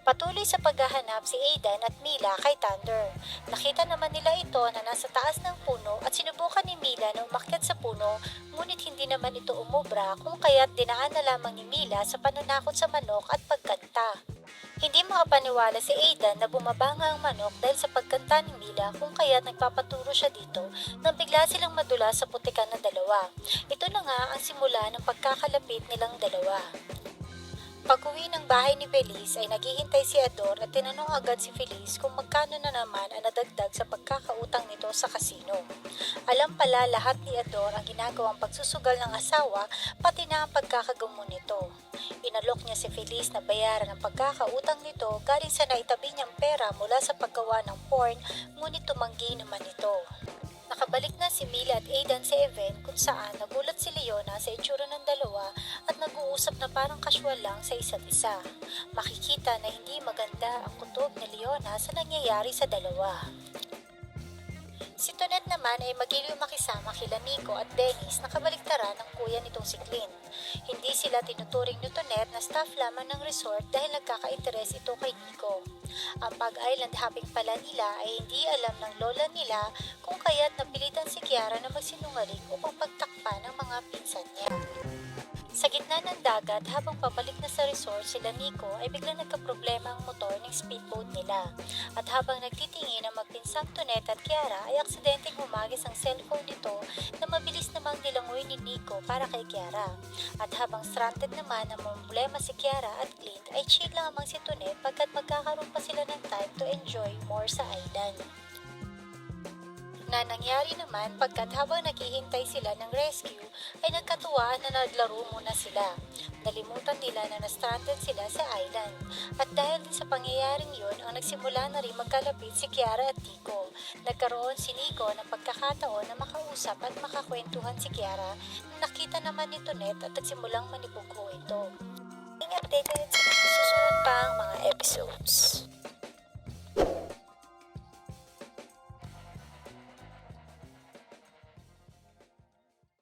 Patuloy sa paghahanap si Aidan at Mila kay Thunder. Nakita naman nila ito na nasa taas ng puno at sinubukan ni Mila na umakyat sa puno, ngunit hindi naman ito umubra kung kaya't dinaan na lamang ni Mila sa pananakot sa manok at pagkanta. Hindi makapaniwala si Aidan na bumaba nga ang manok dahil sa pagkanta ni Mila kung kaya't nagpapaturo siya dito nang bigla silang madula sa putikan ng dalawa. Ito na nga ang simula ng pagkakalapit nilang dalawa. Pag-uwi ng bahay ni Feliz ay naghihintay si Ador at tinanong agad si Feliz kung magkano na naman ang nadagdag sa pagkakautang nito sa kasino. Alam pala lahat ni Ador ang ginagawang pagsusugal ng asawa pati na ang pagkakagamo nito. Inalok niya si Feliz na bayaran ang pagkakautang nito galing sa naitabi niyang pera mula sa paggawa ng porn, ngunit tumanggi naman ito. Nakabalik na si Mila at Aidan sa event kung saan nagulat si Leona sa itsura ng dalawa at nag-uusap na parang casual lang sa isa't isa. Makikita na hindi maganda ang kutob ni Leona sa nangyayari sa dalawa. Si Tonet naman ay magiliw makisama kila Nico at Dennis na kabaliktaran ng kuya nitong si Clint. Hindi sila tinuturing ni Tonet na staff lamang ng resort dahil nagkaka-interes ito kay Nico. Ang pag-island hopping pala nila ay hindi alam ng lola nila kung kaya't napilitan si Kiara na magsinungaling upang pagtakpan ng mga pinsan niya. Sa gitna ng dagat habang pabalik na sa resort sila Nico ay biglang nagkaproblema ang motor ng speedboat nila. At habang nagtitingin ang magpinsang Tonet at Kiara ay aksidenteng humagis ang cellphone nito na mabilis namang nilangoy ni Nico para kay Kiara. At habang stranded naman ang problema si Kiara at Clint ay chill lamang si Tonet pagkat magkakaroon pa sila ng time to enjoy more sa island. Na nangyari naman pagkat habang naghihintay sila ng rescue ay nagkatuwaan na naglaro muna sila. Nalimutan nila na na-stranded sila sa island. At dahil din sa pangyayaring yun ang nagsimula na rin magkalapit si Kiara at Nico. Nagkaroon si Nico ng pagkakataon na makausap at makakwentuhan si Kiara na nakita naman ni Tonet at nagsimulang manibugho ito. Updated sa susunod pang mga episodes.